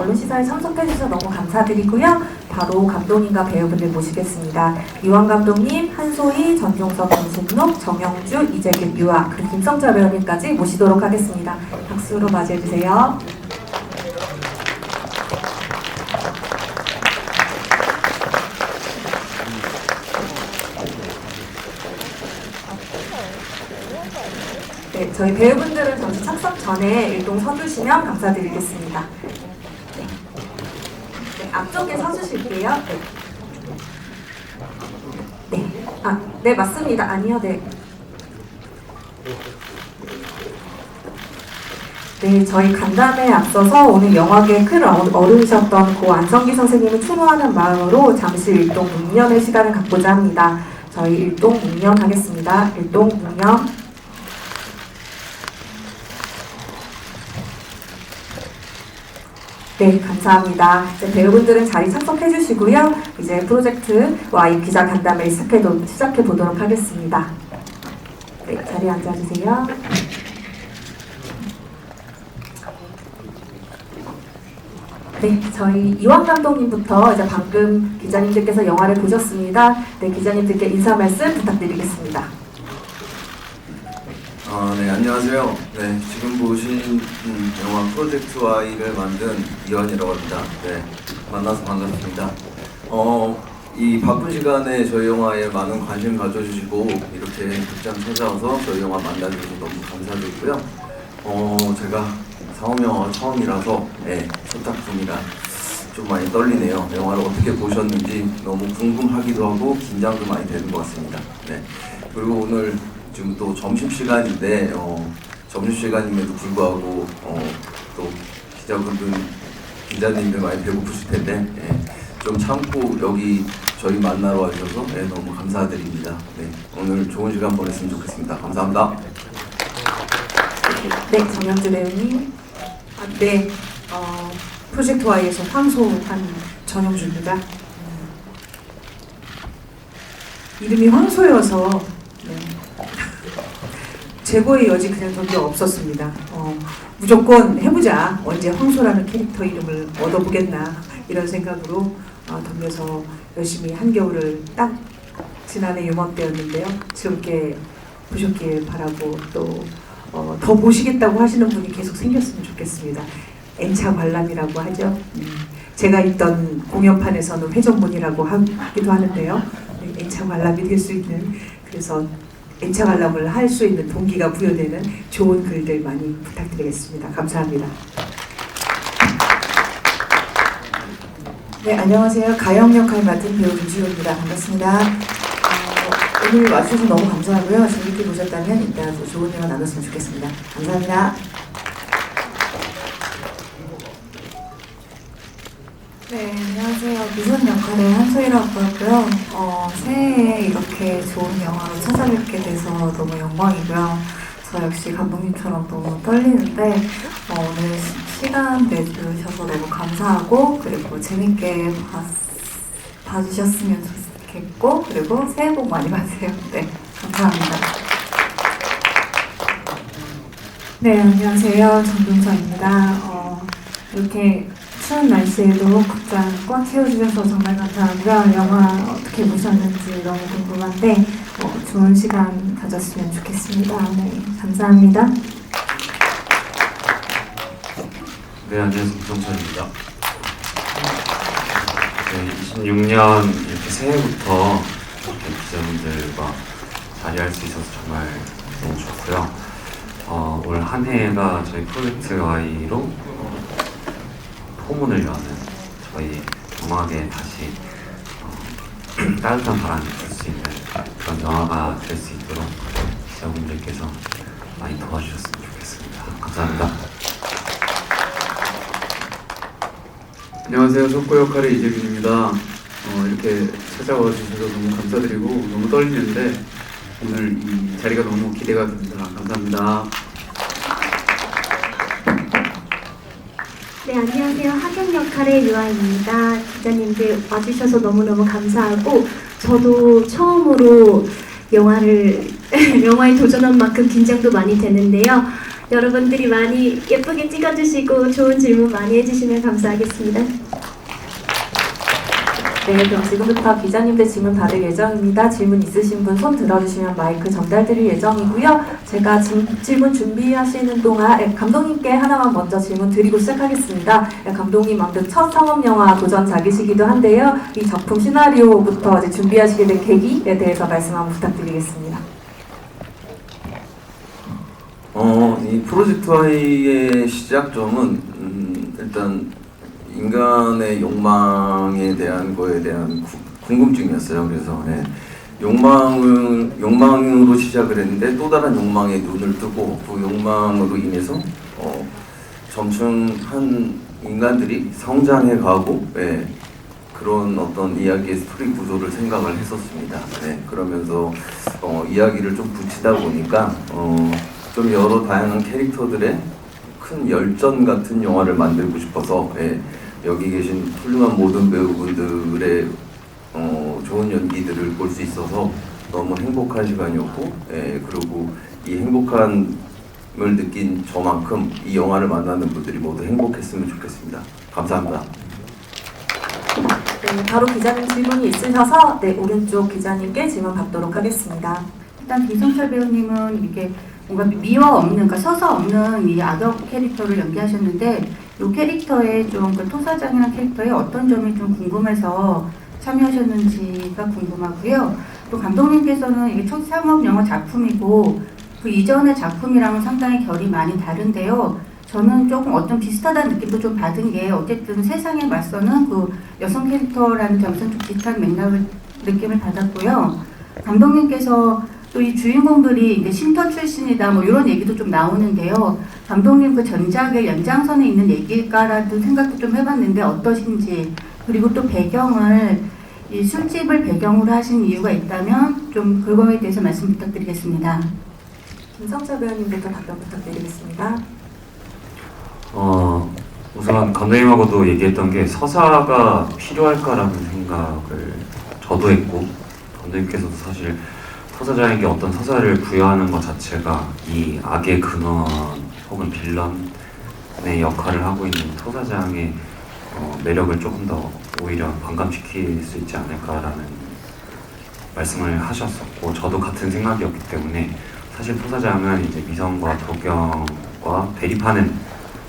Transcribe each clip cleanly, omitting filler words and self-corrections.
넓은 시사에 참석해주셔서 너무 감사드리고요. 바로 감독님과 배우분들 모시겠습니다. 이완 감독님, 한소희, 전종석, 김승록, 정영주, 이재규, 유아, 그리고 김성철 배우님까지 모시도록 하겠습니다. 박수로 맞이해주세요. 네, 저희 배우분들은 잠시 착석 전에 일동 서주시면 감사드리겠습니다. 네. 네, 앞쪽에 서주실게요. 네. 네. 네, 맞습니다. 아니요, 네. 네, 저희 간담회에 앞서서 오늘 영화계에 큰 어른이셨던 고 안성기 선생님을 추모하는 마음으로 잠시 일동 묵념의 시간을 갖고자 합니다. 저희 일동 묵념 하겠습니다. 일동 묵념. 네, 감사합니다. 이제 배우분들은 자리 참석해 주시고요. 이제 프로젝트와 이 기자 간담회를 시작해 보도록 하겠습니다. 네, 자리에 앉아주세요. 네, 저희 이완 감독님부터 이제 방금 기자님들께서 영화를 보셨습니다. 네, 기자님들께 인사 말씀 부탁드리겠습니다. 네, 안녕하세요. 네, 지금 보신 영화 프로젝트 Y를 만든 이완이라고 합니다. 네, 만나서 반갑습니다. 이 바쁜 시간에 저희 영화에 많은 관심 가져주시고 이렇게 극장 찾아와서 저희 영화 만나주셔서 너무 감사드리고요. 제가 상업 영화가 처음이라서 첫 작품이라 좀 많이 떨리네요. 영화를 어떻게 보셨는지 너무 궁금하기도 하고 긴장도 많이 되는 것 같습니다. 네, 그리고 오늘 지금 또 점심시간인데 점심시간임에도 불구하고 또 기자님들 많이 배고프실 텐데 좀 참고 여기 저희 만나러 와주셔서 너무 감사드립니다. 네, 오늘 좋은 시간 보냈으면 좋겠습니다. 감사합니다. 네, 정영주 배우님. 네, 프로젝트 Y에서 황소한 전영주입니다. 이름이 황소여서 네. 제보의 여지 그냥 던게 없었습니다. 무조건 해보자. 언제 황소라는 캐릭터 이름을 얻어보겠나 이런 생각으로 덤벼서 열심히 한겨울을 딱 지난해 요맘때였는데요. 즐겁게 보셨길 바라고 또 더 보시겠다고 하시는 분이 계속 생겼으면 좋겠습니다. N차 관람이라고 하죠. 제가 있던 공연판에서는 회전문이라고 하기도 하는데요. 네, N차 관람이 될 수 있는, 그래서 N차 관람을 할 수 있는 동기가 부여되는 좋은 글들 많이 부탁드리겠습니다. 감사합니다. 네, 안녕하세요. 가영 역할 맡은 배우 김지호입니다. 반갑습니다. 오늘 와주셔서 너무 감사하고요. 재밌게 보셨다면 이따 또 좋은 대화 나눴으면 좋겠습니다. 감사합니다. 네, 안녕하세요. 미선 역할의 한소희라고 하고요. 새해에 이렇게 좋은 영화로 찾아뵙게 돼서 너무 영광이고요. 저 역시 감독님처럼 너무 떨리는데 오늘 시간 내주셔서 너무 감사하고, 그리고 재밌게 봐주셨으면 좋겠고, 그리고 새해 복 많이 받으세요. 네, 감사합니다. 네, 안녕하세요. 정동서입니다. 이렇게 추운 날씨에도 극장 꽉 채워주셔서 정말 감사하고요. 영화 어떻게 보셨는지 너무 궁금한데 좋은 시간 가졌으면 좋겠습니다. 네, 감사합니다. 네, 안녕하세요. 김성철입니다. 네, 26년 이렇게 새해부터 이렇게 기자분들과 자리할 수 있어서 정말 너무 좋고요. 올 한 해가 저희 프로젝트 Y로 포문을 여는, 저희 영화계에 다시 따뜻한 바람이 불 수 있는 그런 영화가 될 수 있도록 기자분들께서 많이 도와주셨으면 좋겠습니다. 감사합니다. 안녕하세요. 석고 역할의 이재균입니다. 이렇게 찾아와 주셔서 너무 감사드리고 너무 떨리는데 오늘 이 자리가 너무 기대가 됩니다. 감사합니다. 네, 안녕하세요. 하경 역할의 유아입니다. 기자님들 와주셔서 너무너무 감사하고, 저도 처음으로 영화에 도전한 만큼 긴장도 많이 되는데요. 여러분들이 많이 예쁘게 찍어주시고 좋은 질문 많이 해주시면 감사하겠습니다. 네, 그럼 지금부터 기자님들 질문 받을 예정입니다. 질문 있으신 분 손 들어주시면 마이크 전달드릴 예정이고요. 제가 질문 준비하시는 동안 감독님께 하나만 먼저 질문 드리고 시작하겠습니다. 감독님 아무튼 첫 상업영화 도전작이시기도 한데요. 이 작품 시나리오부터 이제 준비하시게 된 계기에 대해서 말씀 한번 부탁드리겠습니다. 이 프로젝트 Y의 시작점은 일단 인간의 욕망에 대한 거에 대한 궁금증이었어요. 그래서 욕망으로 시작을 했는데 또 다른 욕망에 눈을 뜨고 그 욕망으로 인해서 점층 한 인간들이 성장해 가고 그런 어떤 이야기의 스토리 구조를 생각을 했었습니다. 그러면서 이야기를 좀 붙이다 보니까 좀 여러 다양한 캐릭터들의 큰 열전 같은 영화를 만들고 싶어서 여기 계신 훌륭한 모든 배우분들의 좋은 연기들을 볼 수 있어서 너무 행복한 시간이었고 그리고 이 행복함을 느낀 저만큼 이 영화를 만나는 분들이 모두 행복했으면 좋겠습니다. 감사합니다. 네, 바로 기자님 질문이 있으셔서 오른쪽 기자님께 질문 받도록 하겠습니다. 일단 김성철 배우님은 이렇게 뭔가 미화 없는, 그러니까 서사 없는 이 악역 캐릭터를 연기하셨는데 이 캐릭터의 좀 그 토사장이라는 캐릭터의 어떤 점이 좀 궁금해서 참여하셨는지가 궁금하고요. 또 감독님께서는 이게 첫 상업 영화 작품이고 그 이전의 작품이랑은 상당히 결이 많이 다른데요. 저는 조금 어떤 비슷하다는 느낌도 좀 받은 게 어쨌든 세상에 맞서는 그 여성 캐릭터라는 점에서는 좀 비슷한 맥락을 느낌을 받았고요. 감독님께서 또 이 주인공들이 이제 쉼터 출신이다 뭐 이런 얘기도 좀 나오는데요. 감독님 그 전작의 연장선에 있는 얘기일까라는 생각도 좀 해봤는데 어떠신지, 그리고 또 배경을 이 술집을 배경으로 하신 이유가 있다면 좀 그거에 대해서 말씀 부탁드리겠습니다. 김성철 배우님부터 답변 부탁드리겠습니다. 우선 감독님하고도 얘기했던 게 서사가 필요할까라는 생각을 저도 했고 감독님께서도 사실 토사장에게 어떤 서사를 부여하는 것 자체가 이 악의 근원 혹은 빌런의 역할을 하고 있는 토사장의 매력을 조금 더 오히려 반감시킬 수 있지 않을까라는 말씀을 하셨었고 저도 같은 생각이었기 때문에 사실 토사장은 이제 미성과 도경과 대립하는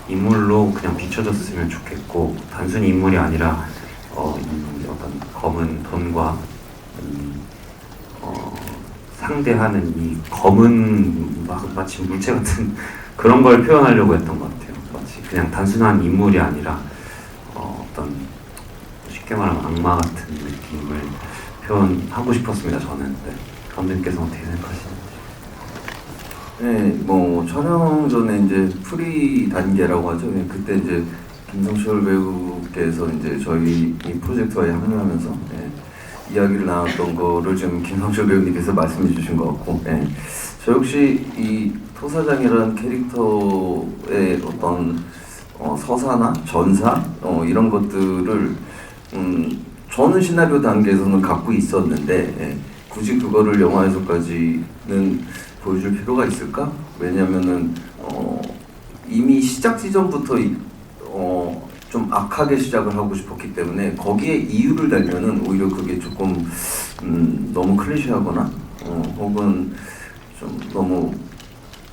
인물로 그냥 비춰졌으면 좋겠고 단순히 인물이 아니라 이 어떤 검은 돈과 상대하는 이 검은 마치 물체 같은 그런 걸 표현하려고 했던 것 같아요. 마치 그냥 단순한 인물이 아니라 어떤 쉽게 말하면 악마 같은 느낌을 표현하고 싶었습니다. 저는. 감독님께서 어떻게 생각하시나요? 네, 뭐 촬영 전에 이제 프리 단계라고 하죠. 그때 이제 김성철 배우께서 이제 저희 이 프로젝트와에 합류하면서 이야기를 나눴던 거를 지금 김성철 배우님께서 말씀해 주신 것 같고, 저 역시 이 토사장이라는 캐릭터의 어떤 서사나 전사 이런 것들을 저는 시나리오 단계에서는 갖고 있었는데 굳이 그거를 영화에서까지는 보여줄 필요가 있을까? 왜냐면은 이미 시작 지점부터 좀 악하게 시작을 하고 싶었기 때문에 거기에 이유를 달면은 오히려 그게 조금 너무 클리셰하거나 혹은 좀 너무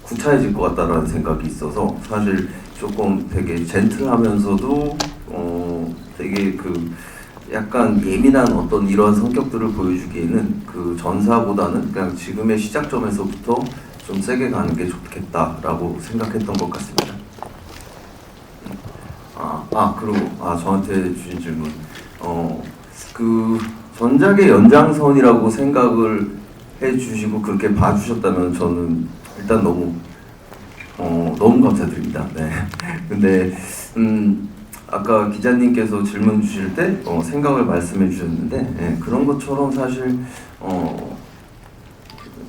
구차해질 것 같다라는 생각이 있어서 사실 조금 되게 젠틀하면서도 되게 그 약간 예민한 어떤 이런 성격들을 보여주기에는 그 전사보다는 그냥 지금의 시작점에서부터 좀 세게 가는 게 좋겠다라고 생각했던 것 같습니다. 그리고 저한테 주신 질문. 그 전작의 연장선이라고 생각을 해주시고 그렇게 봐주셨다면 저는 일단 너무 감사드립니다. 네. 근데 아까 기자님께서 질문 주실 때 생각을 말씀해 주셨는데 그런 것처럼 사실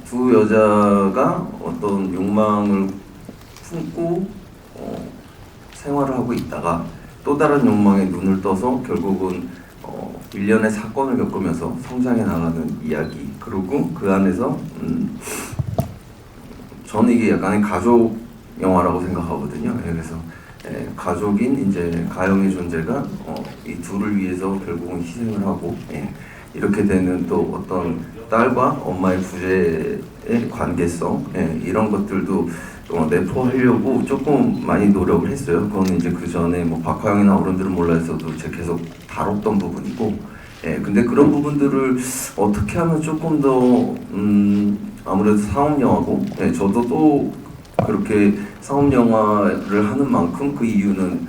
두 여자가 어떤 욕망을 품고 생활을 하고 있다가 또 다른 욕망에 눈을 떠서 결국은 일련의 사건을 겪으면서 성장해 나가는 이야기, 그리고 그 안에서 저는 이게 약간의 가족 영화라고 생각하거든요. 그래서 가족인 이제 가영의 존재가 이 둘을 위해서 결국은 희생을 하고 이렇게 되는 또 어떤 딸과 엄마의 부재의 관계성 이런 것들도 내포하려고 조금 많이 노력을 했어요. 그거는 이제 그 전에 뭐 박화영이나 어른들은 몰라서도 제가 계속 다뤘던 부분이고, 근데 그런 부분들을 어떻게 하면 조금 더 아무래도 상업 영화고, 저도 또 그렇게 상업 영화를 하는 만큼 그 이유는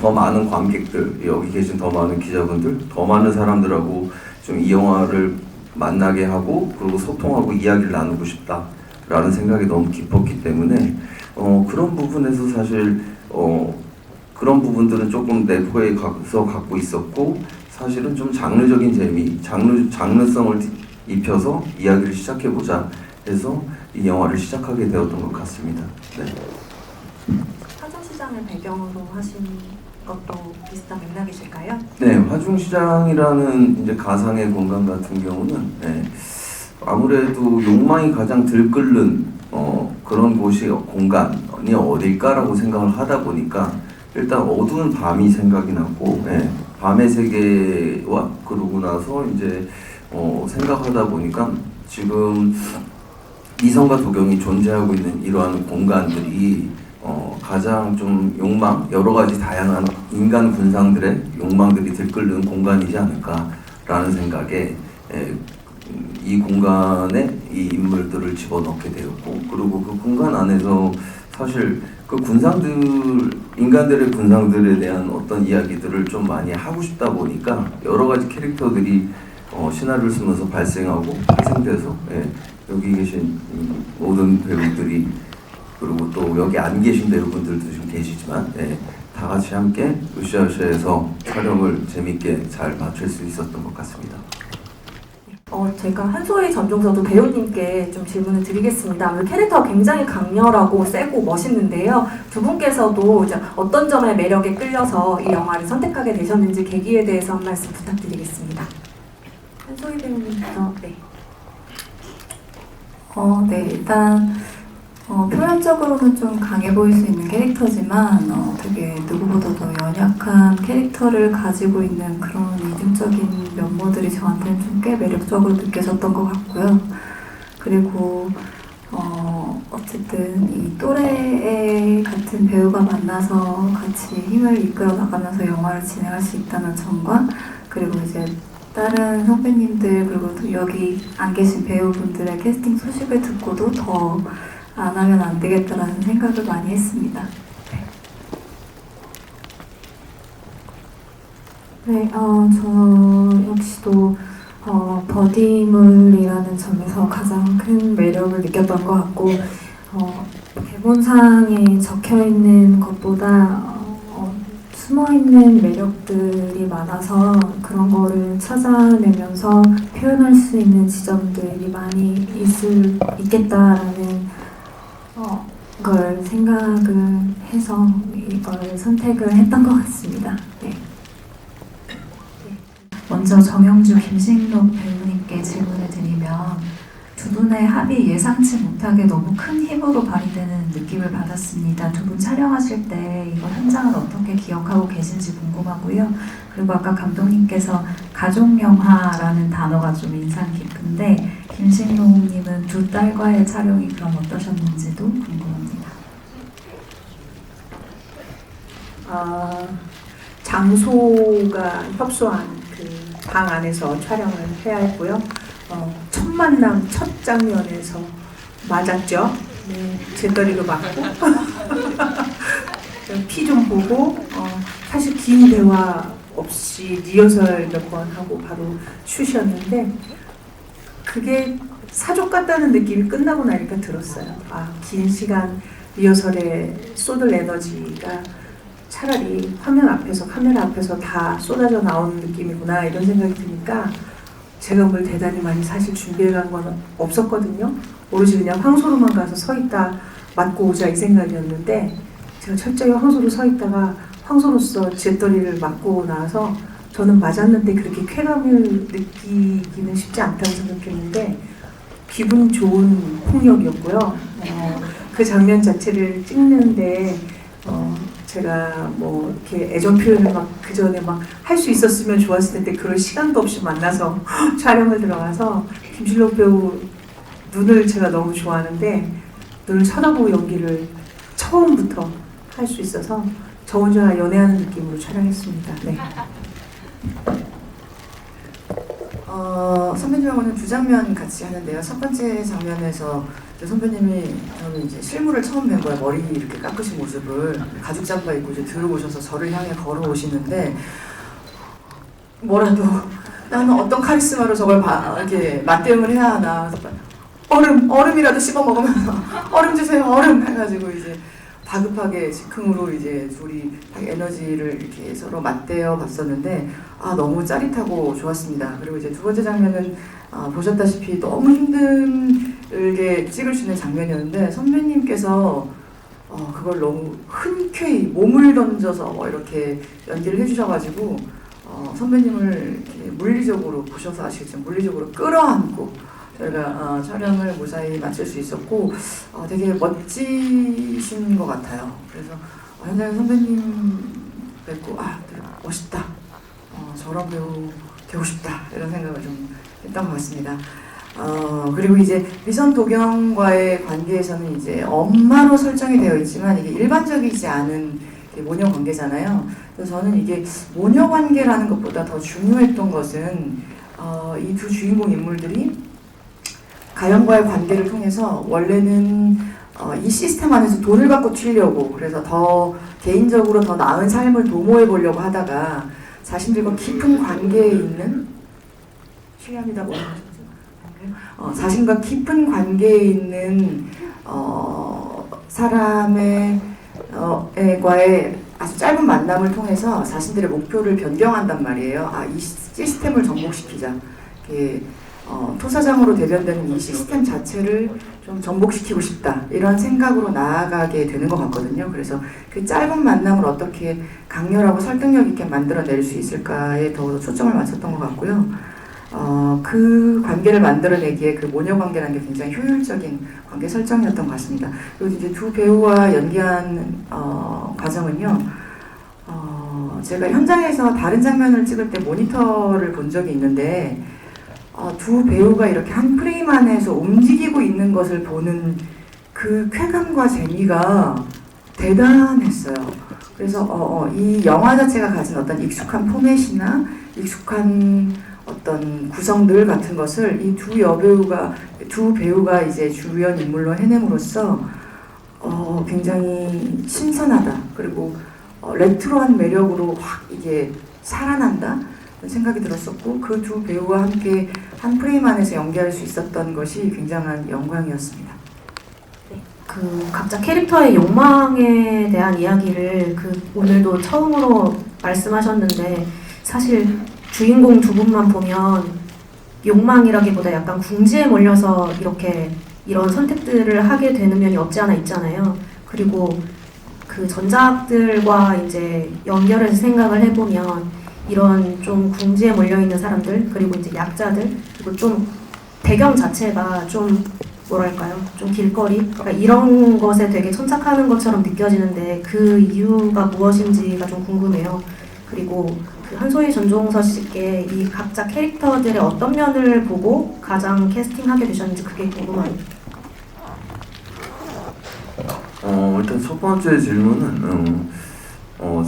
더 많은 관객들, 여기 계신 더 많은 기자분들, 더 많은 사람들하고 좀 이 영화를 만나게 하고 그리고 소통하고 이야기를 나누고 싶다라는 생각이 너무 깊었기 때문에 그런 부분에서 사실 그런 부분들은 조금 내포에 가서 갖고 있었고, 사실은 좀 장르적인 재미, 장르성을 입혀서 이야기를 시작해보자 해서 이 영화를 시작하게 되었던 것 같습니다. 네. 화중시장을 배경으로 하신 것도 비슷한 맥락이실까요? 네, 화중시장이라는 이제 가상의 공간 같은 경우는 아무래도 욕망이 가장 들끓는 그런 곳이 공간이 어딜까라고 생각을 하다 보니까 일단 어두운 밤이 생각이 났고, 밤의 세계와 그러고 나서 이제 생각하다 보니까 지금 이성과 도경이 존재하고 있는 이러한 공간들이 가장 좀 여러 가지 다양한 인간 군상들의 욕망들이 들끓는 공간이지 않을까라는 생각에 이 공간에 이 인물들을 집어넣게 되었고, 그리고 그 공간 안에서 사실 그 인간들의 군상들에 대한 어떤 이야기들을 좀 많이 하고 싶다 보니까 여러 가지 캐릭터들이 시나리오를 쓰면서 발생하고 희생돼서 여기 계신 모든 배우들이, 그리고 또 여기 안 계신 배우분들도 좀 계시지만 다 같이 함께 으쌰으쌰해서 촬영을 재밌게 잘 마칠 수 있었던 것 같습니다. 제가 한소희 전종서도 배우님께 좀 질문을 드리겠습니다. 아무래도 캐릭터가 굉장히 강렬하고 세고 멋있는데요. 두 분께서도 이제 어떤 점의 매력에 끌려서 이 영화를 선택하게 되셨는지 계기에 대해서 한 말씀 부탁드리겠습니다. 한소희 배우님부터. 네. 네, 일단 표면적으로는 좀 강해 보일 수 있는 캐릭터지만 되게 누구보다 더 연약한 캐릭터를 가지고 있는 그런 이중적인 면모들이 저한테는 좀 꽤 매력적으로 느껴졌던 것 같고요. 그리고 어쨌든 이 또래 같은 배우가 만나서 같이 힘을 이끌어 나가면서 영화를 진행할 수 있다는 점과, 그리고 이제 다른 선배님들 그리고 또 여기 안 계신 배우분들의 캐스팅 소식을 듣고도 더 안 하면 안 되겠다라는 생각을 많이 했습니다. 네, 저 역시도 버디물이라는 점에서 가장 큰 매력을 느꼈던 것 같고, 대본상에 적혀있는 것보다 숨어있는 매력들이 많아서 그런 거를 찾아내면서 표현할 수 있는 지점들이 많이 있겠다라는 걸 생각을 해서 이걸 선택을 했던 것 같습니다. 네. 먼저 정영주, 김신록 배우님께 질문을 드리면, 두 분의 합이 예상치 못하게 너무 큰 힘으로 발휘되는 느낌을 받았습니다. 두 분 촬영하실 때 이거 현장을 어떻게 기억하고 계신지 궁금하고요. 그리고 아까 감독님께서 가족영화라는 단어가 좀 인상 깊은데, 김신록님은 두 딸과의 촬영이 그럼 어떠셨는지도 궁금합니다. 장소가 협소한 그 방 안에서 촬영을 해야 했고요. 첫 만남 첫 장면에서 맞았죠. 네, 재떨이로 맞고 피 좀 보고 사실 긴 대화 없이 리허설 몇 번 하고 바로 슛이었는데, 그게 사족 같다는 느낌이 끝나고 나니까 들었어요. 긴 시간 리허설에 쏟을 에너지가 차라리 화면 앞에서, 카메라 앞에서 다 쏟아져 나오는 느낌이구나, 이런 생각이 드니까 제가 뭘 대단히 많이 사실 준비해간 건 없었거든요. 오로지 그냥 황소로만 가서 서 있다 맞고 오자 이 생각이었는데, 제가 철저히 황소로 서 있다가 황소로서 재떨이를 맞고 나서 저는 맞았는데 그렇게 쾌감을 느끼기는 쉽지 않다고 생각했는데 기분 좋은 폭력이었고요. 그 장면 자체를 찍는데 제가 뭐 이렇게 애정 표현을 막 그 전에 막 할 수 있었으면 좋았을 텐데 그럴 시간도 없이 만나서 촬영을 들어가서 김실록 배우 눈을 제가 너무 좋아하는데 눈을 쳐다보고 연기를 처음부터 할 수 있어서 저 혼자 연애하는 느낌으로 촬영했습니다. 네. 선배님하고는 두 장면 같이 하는데요. 첫 번째 장면에서 선배님이 저는 이제 실물을 처음 뵌 거예요. 머리 이렇게 깎으신 모습을 가죽 잠바 입고 이제 들어오셔서 저를 향해 걸어오시는데 뭐라도 나는 어떤 카리스마로 저걸 이렇게 맞대응을 해야 하나. 얼음이라도 씹어 먹으면서 얼음 주세요, 얼음 해가지고 이제 다급하게 즉흥으로 이제 둘이 에너지를 이렇게 서로 맞대어 봤었는데 너무 짜릿하고 좋았습니다. 그리고 이제 두 번째 장면은 보셨다시피 너무 힘들게 찍을 수 있는 장면이었는데 선배님께서 그걸 너무 흔쾌히 몸을 던져서 이렇게 연기를 해주셔가지고 선배님을 이렇게 물리적으로 보셔서 아시겠지만 물리적으로 끌어안고 저희가 촬영을 무사히 마칠 수 있었고 되게 멋지신 것 같아요. 그래서 현장에 선배님 뵙고 되게 멋있다. 저런 배우 되고 싶다. 이런 생각을 좀 했던 것 같습니다. 그리고 이제 미선 도경과의 관계에서는 이제 엄마로 설정이 되어 있지만 이게 일반적이지 않은 모녀 관계잖아요. 그래서 저는 이게 모녀 관계라는 것보다 더 중요했던 것은 이 두 주인공 인물들이 가연과의 관계를 통해서 원래는 이 시스템 안에서 돈을 갖고 튀려고 그래서 더 개인적으로 더 나은 삶을 도모해 보려고 하다가 자신들과 깊은 관계에 있는 실례합니다. 자신과 깊은 관계에 있는 사람의 과의 아주 짧은 만남을 통해서 자신들의 목표를 변경한단 말이에요. 이 시스템을 정복시키자. 토사장으로 대변되는 이 시스템 자체를 좀 정복시키고 싶다. 이런 생각으로 나아가게 되는 것 같거든요. 그래서 그 짧은 만남을 어떻게 강렬하고 설득력 있게 만들어낼 수 있을까에 더 초점을 맞췄던 것 같고요. 그 관계를 만들어내기에 그 모녀 관계라는 게 굉장히 효율적인 관계 설정이었던 것 같습니다. 그리고 이제 두 배우와 연기한 과정은요. 제가 현장에서 다른 장면을 찍을 때 모니터를 본 적이 있는데 두 배우가 이렇게 한 프레임 안에서 움직이고 있는 것을 보는 그 쾌감과 재미가 대단했어요. 그래서 이 영화 자체가 가진 어떤 익숙한 포맷이나 익숙한 어떤 구성들 같은 것을 이 두 배우가 이제 주연 인물로 해냄으로써 굉장히 신선하다. 그리고 레트로한 매력으로 확 이게 살아난다. 생각이 들었었고 그 두 배우와 함께 한 프레임 안에서 연기할 수 있었던 것이 굉장한 영광이었습니다. 그 각자 캐릭터의 욕망에 대한 이야기를 오늘도 처음으로 말씀하셨는데 사실 주인공 두 분만 보면 욕망이라기보다 약간 궁지에 몰려서 이런 선택들을 하게 되는 면이 없지 않아 있잖아요. 그리고 그 전작들과 이제 연결해서 생각을 해보면 이런 좀 궁지에 몰려있는 사람들 그리고 이제 약자들 그리고 좀 배경 자체가 좀 뭐랄까요 좀 길거리 그러니까 이런 것에 되게 천착하는 것처럼 느껴지는데 그 이유가 무엇인지가 좀 궁금해요. 그리고 그 한소희 전종서 씨께 이 각자 캐릭터들의 어떤 면을 보고 가장 캐스팅하게 되셨는지 그게 궁금합니다. 일단 첫 번째 질문은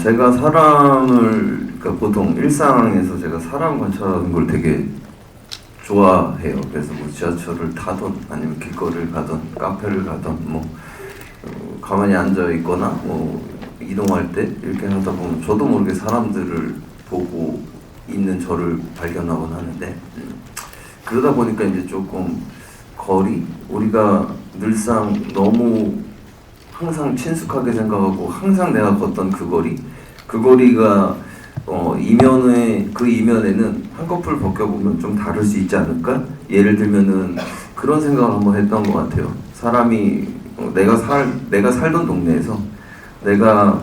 제가 그러니까 보통 일상에서 제가 사람 관찰하는 걸 되게 좋아해요. 그래서 뭐 지하철을 타던 아니면 길거리를 가던 카페를 가던 가만히 앉아 있거나 이동할 때 이렇게 하다 보면 저도 모르게 사람들을 보고 있는 저를 발견하곤 하는데 그러다 보니까 이제 조금 우리가 늘상 너무 항상 친숙하게 생각하고 항상 내가 걷던 그 거리가 이면에는 한꺼풀 벗겨보면 좀 다를 수 있지 않을까? 예를 들면은 그런 생각을 한번 했던 것 같아요. 사람이 내가 살던 동네에서 내가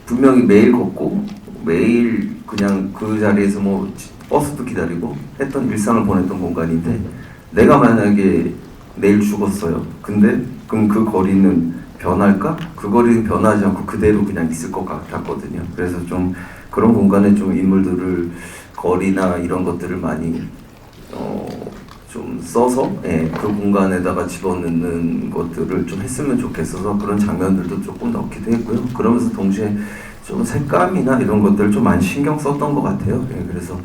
분명히 매일 걷고 매일 그냥 그 자리에서 버스도 기다리고 했던 일상을 보냈던 공간인데 내가 만약에 내일 죽었어요. 근데 그럼 그 거리는 변할까? 그 거리는 변하지 않고 그대로 그냥 있을 것 같았거든요. 그래서 좀 그런 공간에 좀 인물들을 거리나 이런 것들을 많이 좀 써서 그 공간에다가 집어넣는 것들을 좀 했으면 좋겠어서 그런 장면들도 조금 넣기도 했고요. 그러면서 동시에 좀 색감이나 이런 것들을 좀 많이 신경 썼던 것 같아요. 그래서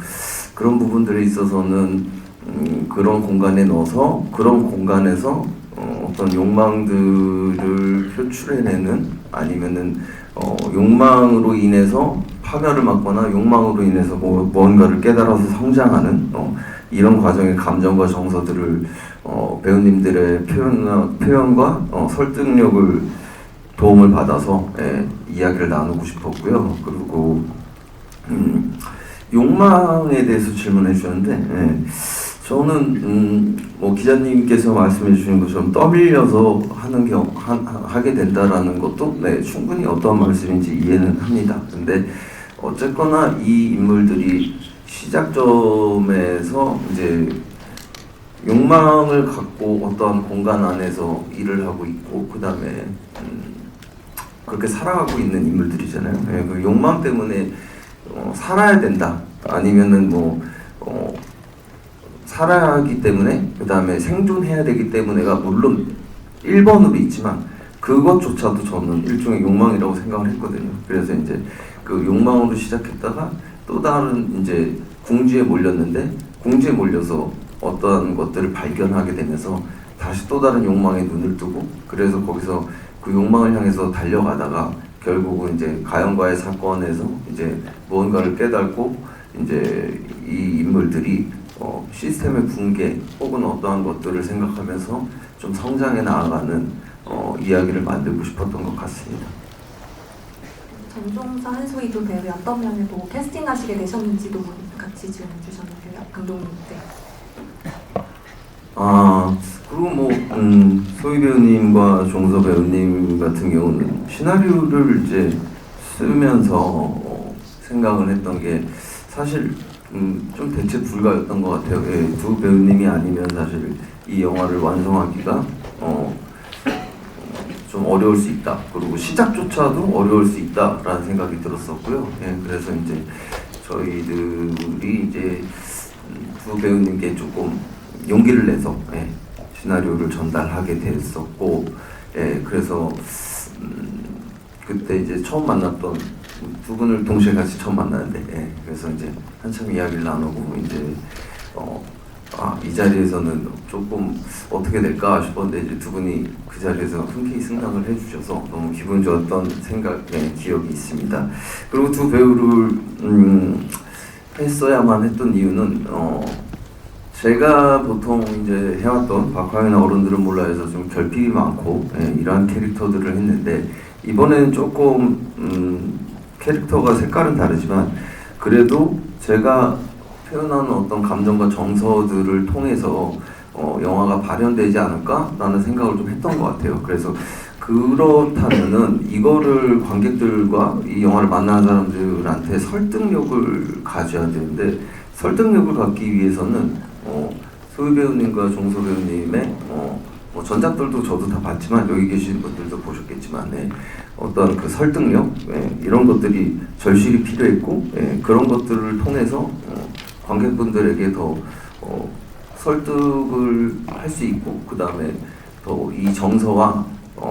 그런 부분들에 있어서는 그런 공간에 넣어서 그런 공간에서 어떤 욕망들을 표출해내는 아니면은 욕망으로 인해서 파멸을 맞거나 욕망으로 인해서 뭔가를 깨달아서 성장하는 이런 과정의 감정과 정서들을 배우님들의 표현과 설득력을 도움을 받아서 이야기를 나누고 싶었고요. 그리고 욕망에 대해서 질문해 주셨는데 저는 뭐 기자님께서 말씀해 주신 것처럼 떠밀려서 하게 된다라는 것도 충분히 어떤 말씀인지 이해는 합니다. 근데 어쨌거나 이 인물들이 시작점에서 이제 욕망을 갖고 어떠한 공간 안에서 일을 하고 있고 그 다음에 그렇게 살아가고 있는 인물들이잖아요. 그 욕망 때문에 살아야 된다 아니면은 살아야 하기 때문에 그 다음에 생존해야 되기 때문에가 물론 1번으로 있지만 그것조차도 저는 일종의 욕망이라고 생각을 했거든요. 그래서 이제 그 욕망으로 시작했다가 또 다른 이제 궁지에 몰렸는데 궁지에 몰려서 어떠한 것들을 발견하게 되면서 다시 또 다른 욕망에 눈을 뜨고 그래서 거기서 그 욕망을 향해서 달려가다가 결국은 이제 가연과의 사건에서 이제 무언가를 깨닫고 이제 이 인물들이 시스템의 붕괴 혹은 어떠한 것들을 생각하면서 좀 성장해 나아가는 이야기를 만들고 싶었던 것 같습니다. 전종서 한소희 두 배우의 어떤 면을 보고 캐스팅하시게 되셨는지도 같이 질문 주셨는데요. 감독님. 그리고 소희 배우님과 종서 배우님 같은 경우는 시나리오를 이제 쓰면서 생각을 했던 게 사실 좀 대체 불가였던 것 같아요. 두 배우님이 아니면 사실 이 영화를 완성하기가 좀 어려울 수 있다. 그리고 시작조차도 어려울 수 있다라는 생각이 들었었고요. 그래서 이제 저희들이 이제 두 배우님께 조금 용기를 내서 시나리오를 전달하게 됐었고, 그래서 그때 이제 처음 만났던 두 분을 동시에 같이 처음 만났는데, 그래서 이제 한참 이야기를 나누고 이제 이 자리에서는 조금 어떻게 될까 싶었는데 이제 두 분이 그 자리에서 흔쾌히 승낙을 해주셔서 너무 기분 좋았던 기억이 있습니다. 그리고 두 배우를 했어야만 했던 이유는 제가 보통 이제 해왔던 박화이나 어른들은 몰라에서 좀 결핍이 많고 이러한 캐릭터들을 했는데 이번에는 조금 캐릭터가 색깔은 다르지만 그래도 제가 표현하는 어떤 감정과 정서들을 통해서 영화가 발현되지 않을까라는 생각을 좀 했던 것 같아요. 그래서 그렇다면은 이거를 관객들과 이 영화를 만나는 사람들한테 설득력을 가져야 되는데 설득력을 갖기 위해서는 소희 배우님과 종서 배우님의 전작들도 저도 다 봤지만 여기 계신 분들도 보셨겠지만 어떤 그 설득력 이런 것들이 절실히 필요했고 그런 것들을 통해서 관객분들에게 더 설득을 할 수 있고 그 다음에 더 이 정서와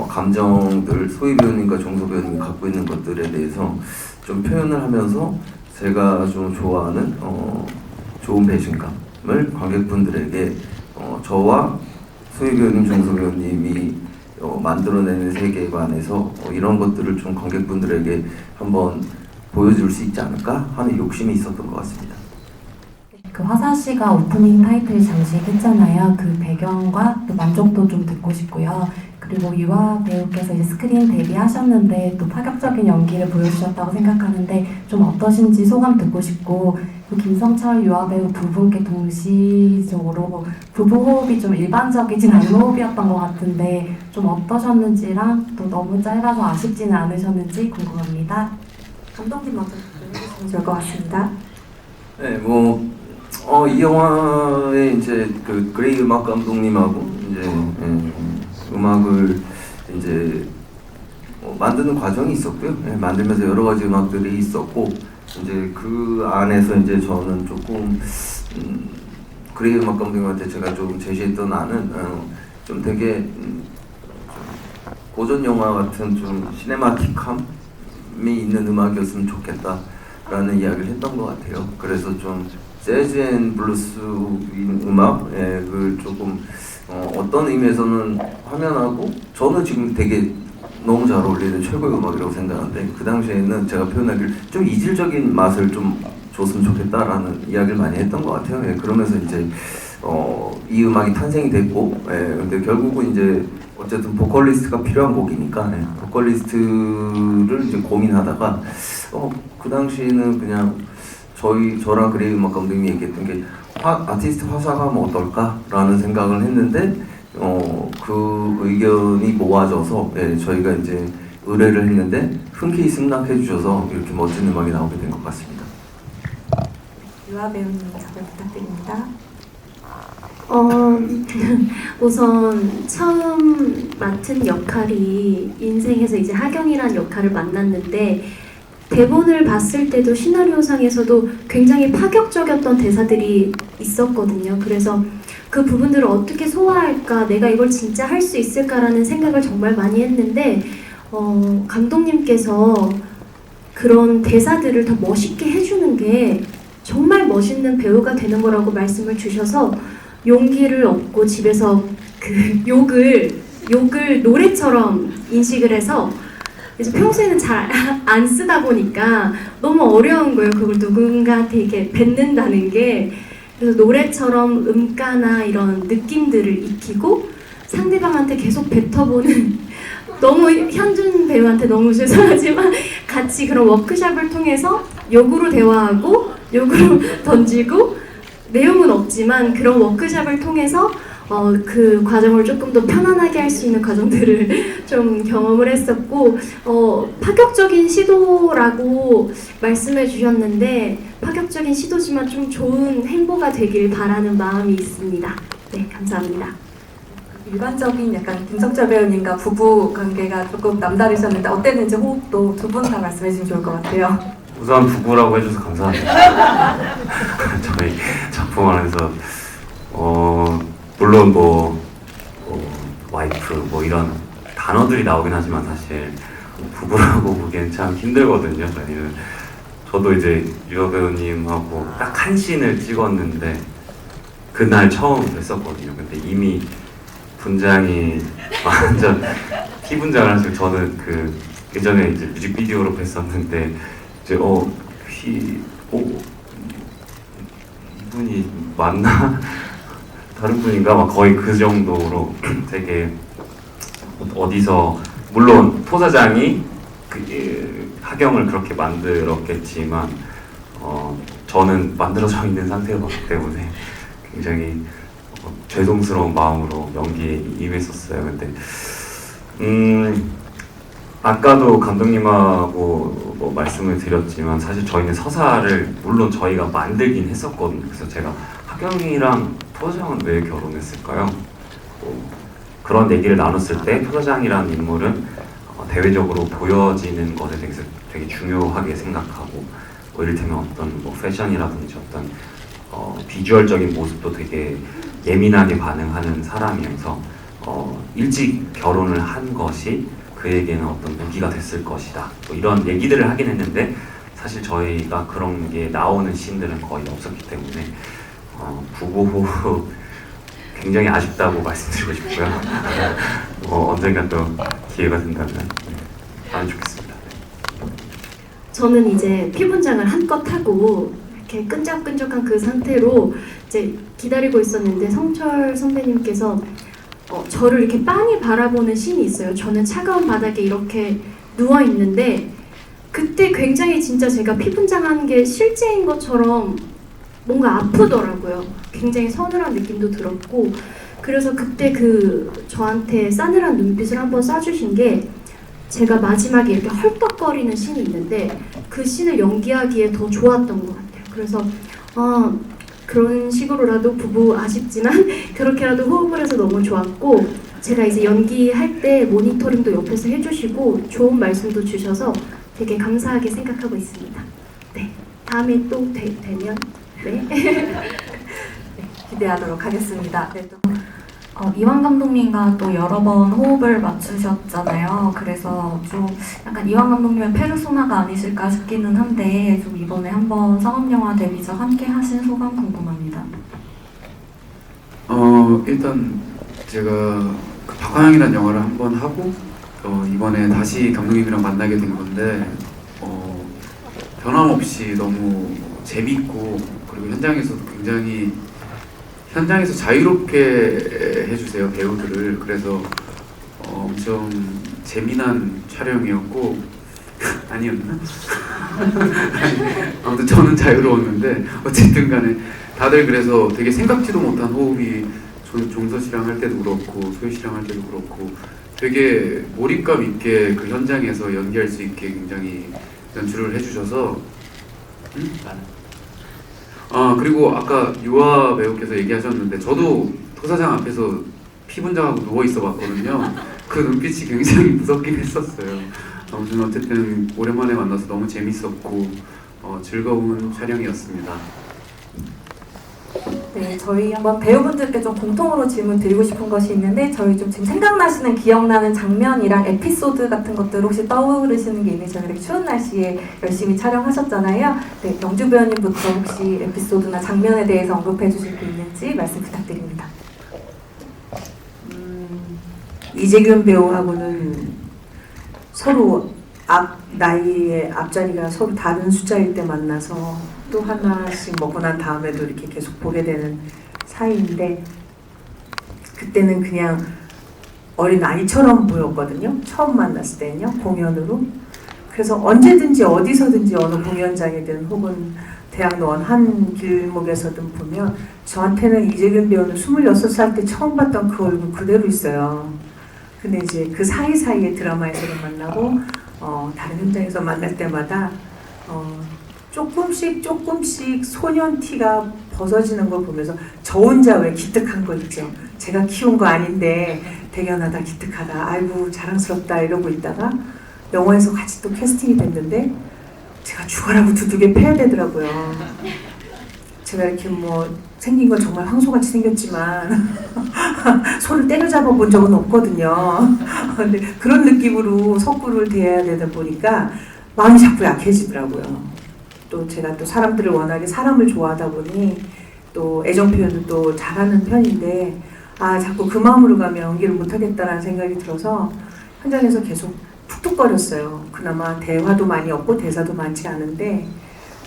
감정들 소희 배우님과 종서 배우님이 갖고 있는 것들에 대해서 좀 표현을 하면서 제가 좀 좋아하는 좋은 배신감을 관객분들에게 저와 소희 배우님, 종서 배우님이 만들어내는 세계관에서 이런 것들을 좀 관객분들에게 한번 보여줄 수 있지 않을까 하는 욕심이 있었던 것 같습니다. 그 화사 씨가 오프닝 타이틀 장식했잖아요. 그 배경과 또 만족도 좀 듣고 싶고요. 그리고 유아 배우께서 이제 스크린 데뷔하셨는데 또 파격적인 연기를 보여주셨다고 생각하는데 좀 어떠신지 소감 듣고 싶고 또 김성철 유아 배우 두 분께 동시적으로 부부 호흡이 좀 일반적이진 않은 호흡이었던 것 같은데 좀 어떠셨는지랑 또 너무 짧아서 아쉽지는 않으셨는지 궁금합니다. 감독님 먼저 해주시면 좋을 것 같습니다. 이 영화에 이제 그 그레이 음악 감독님하고 이제 음악을 이제 만드는 과정이 있었고요. 예, 만들면서 여러 가지 음악들이 있었고 이제 그 안에서 이제 저는 조금 그레이 음악 감독님한테 제가 좀 제시했던 안은 좀 되게 좀 고전 영화 같은 좀 시네마틱함이 있는 음악이었으면 좋겠다라는 이야기를 했던 것 같아요. 그래서 좀 재즈 앤 블루스인 음악을 조금 어떤 의미에서는 화면하고 저는 지금 되게 너무 잘 어울리는 최고의 음악이라고 생각하는데 그 당시에는 제가 표현하기를 좀 이질적인 맛을 좀 줬으면 좋겠다라는 이야기를 많이 했던 것 같아요. 예, 그러면서 이제 이 음악이 탄생이 됐고, 근데 결국은 이제 어쨌든 보컬리스트가 필요한 곡이니까 보컬리스트를 이제 고민하다가 그 당시에는 그냥 저랑 그레이 음악 감독님이 얘기했던 게 아티스트 화사가 하면 어떨까라는 생각을 했는데 그 의견이 모아져서 저희가 이제 의뢰를 했는데 흔쾌히 승낙해 주셔서 이렇게 멋진 음악이 나오게 된 것 같습니다. 유아 배우님 답변 부탁드립니다. 우선 처음 맡은 역할이 인생에서 이제 하경이란 역할을 만났는데 대본을 봤을 때도 시나리오상에서도 굉장히 파격적이었던 대사들이 있었거든요. 그래서 그 부분들을 어떻게 소화할까, 내가 이걸 진짜 할 수 있을까라는 생각을 정말 많이 했는데 감독님께서 그런 대사들을 더 멋있게 해주는 게 정말 멋있는 배우가 되는 거라고 말씀을 주셔서 용기를 얻고 집에서 그 욕을 노래처럼 인식을 해서 그래서 평소에는 잘 안 쓰다 보니까 너무 어려운 거예요. 그걸 누군가한테 이렇게 뱉는다는 게. 그래서 노래처럼 음가나 이런 느낌들을 익히고 상대방한테 계속 뱉어보는 너무 현준 배우한테 너무 죄송하지만 같이 그런 워크숍을 통해서 욕으로 대화하고 욕으로 던지고 내용은 없지만 그런 워크숍을 통해서 그 과정을 조금 더 편안하게 할 수 있는 과정들을 좀 경험을 했었고 파격적인 시도라고 말씀해 주셨는데 파격적인 시도지만 좀 좋은 행보가 되길 바라는 마음이 있습니다. 네, 감사합니다. 일반적인 약간 김성철 배우님과 부부 관계가 조금 남다르셨는데 어땠는지 호흡도 두 분 다 말씀해 주시면 좋을 것 같아요. 우선 부부라고 해줘서 감사합니다. 저희 작품 안에서 물론 와이프 이런 단어들이 나오긴 하지만 사실 부부라고 보기엔 참 힘들거든요. 왜냐면 저도 이제 유아 배우님하고 딱 한 씬을 찍었는데 그날 처음 뵀었거든요. 근데 이미 분장이 완전 티 분장을 하시고 저는 그 예전에 이제 뮤직비디오로 뵀었는데 이제 이분이 맞나? 다른 분인가? 막 거의 그 정도로 되게 어디서 물론 토사장이 하경을 그렇게 만들었겠지만 저는 만들어져 있는 상태였기 때문에 굉장히 죄송스러운 마음으로 연기에 임했었어요. 근데 아까도 감독님하고 말씀을 드렸지만 사실 저희는 서사를 물론 저희가 만들긴 했었거든요. 그래서 제가 하경이랑 토사장은 왜 결혼했을까요? 그런 얘기를 나눴을 때 토사장이라는 인물은 대외적으로 보여지는 것에 대해서 되게 중요하게 생각하고 이를테면 어떤 패션이라든지 어떤 비주얼적인 모습도 되게 예민하게 반응하는 사람이어서 일찍 결혼을 한 것이 그에게는 어떤 무기가 됐을 것이다. 이런 얘기들을 하긴 했는데 사실 저희가 그런 게 나오는 씬들은 거의 없었기 때문에 부부 굉장히 아쉽다고 말씀드리고 싶고요. 언젠가 또 기회가 된다면 하면 좋겠습니다. 저는 이제 피분장을 한껏 하고 이렇게 끈적끈적한 그 상태로 이제 기다리고 있었는데 성철 선배님께서 저를 이렇게 빤히 바라보는 씬이 있어요. 저는 차가운 바닥에 이렇게 누워 있는데 그때 굉장히 진짜 제가 피분장하는 게 실제인 것처럼 뭔가 아프더라고요. 굉장히 서늘한 느낌도 들었고 그래서 그때 저한테 싸늘한 눈빛을 한번 쏴주신 게 제가 마지막에 이렇게 헐떡거리는 씬이 있는데 그 씬을 연기하기에 더 좋았던 것 같아요. 그래서 그런 식으로라도 부부 아쉽지만 그렇게라도 호흡을 해서 너무 좋았고 제가 이제 연기할 때 모니터링도 옆에서 해주시고 좋은 말씀도 주셔서 되게 감사하게 생각하고 있습니다. 네, 다음에 또 되면 네. 기대하도록 하겠습니다. 네, 또. 이완 감독님과 또 여러 번 호흡을 맞추셨잖아요. 그래서 좀 약간 이완 감독님의 페르소나가 아니실까 싶기는 한데 좀 이번에 한번 상업영화 데뷔작 함께 하신 소감 궁금합니다. 일단 제가 그 박화영이라는 영화를 한번 하고 이번에 다시 감독님이랑 만나게 된 건데 변함없이 너무 재밌고 그리고 현장에서도 굉장히 현장에서 자유롭게 해주세요, 배우들을. 그래서 엄청 재미난 촬영이었고 아니었나? 아무튼 저는 자유로웠는데 어쨌든 간에 다들 그래서 되게 생각지도 못한 호흡이 종서 씨랑 할 때도 그렇고 소희 씨랑 할 때도 그렇고 되게 몰입감 있게 그 현장에서 연기할 수 있게 굉장히 연출을 해주셔서 그리고 아까 유아 배우께서 얘기하셨는데 저도 토사장 앞에서 피 분장하고 누워 있어 봤거든요. 그 눈빛이 굉장히 무섭긴 했었어요. 아무튼 어쨌든 오랜만에 만나서 너무 재밌었고 즐거운 촬영이었습니다. 네, 저희 한번 배우분들께 좀 공통으로 질문 드리고 싶은 것이 있는데 저희 좀 지금 생각나시는 기억나는 장면이랑 에피소드 같은 것들 혹시 떠오르시는 게 있는지 이렇게 추운 날씨에 열심히 촬영하셨잖아요. 네, 영주 배우님부터 혹시 에피소드나 장면에 대해서 언급해 주실 게 있는지 말씀 부탁드립니다. 이재균 배우하고는 서로 나이의 앞자리가 서로 다른 숫자일 때 만나서 또 하나씩 먹고 난 다음에도 이렇게 계속 보게 되는 사이인데 그때는 그냥 어린 아이처럼 보였거든요. 처음 만났을 때는요. 공연으로. 그래서 언제든지 어디서든지 어느 공연장이든 혹은 대학로원 한 길목에서든 보면 저한테는 이재균 배우는 26살 때 처음 봤던 그 얼굴 그대로 있어요. 근데 이제 그 사이사이에 드라마에서도 만나고 다른 현장에서 만날 때마다 조금씩 소년 티가 벗어지는 걸 보면서 저 혼자 왜 기특한 거 있죠. 제가 키운 거 아닌데 대견하다 기특하다 아이고 자랑스럽다 이러고 있다가 영화에서 같이 또 캐스팅이 됐는데 제가 죽어라고 두둑에 패야 되더라고요. 제가 이렇게 뭐 생긴 건 정말 황소같이 생겼지만 소를 때려잡아 본 적은 없거든요. 근데 그런 느낌으로 석구를 대해야 되다 보니까 마음이 자꾸 약해지더라고요. 또 제가 또 사람들을 워낙에 사람을 좋아하다 보니 또 애정 표현을 또 잘하는 편인데 자꾸 그 마음으로 가면 연기를 못하겠다라는 생각이 들어서 현장에서 계속 툭툭거렸어요. 그나마 대화도 많이 없고 대사도 많지 않은데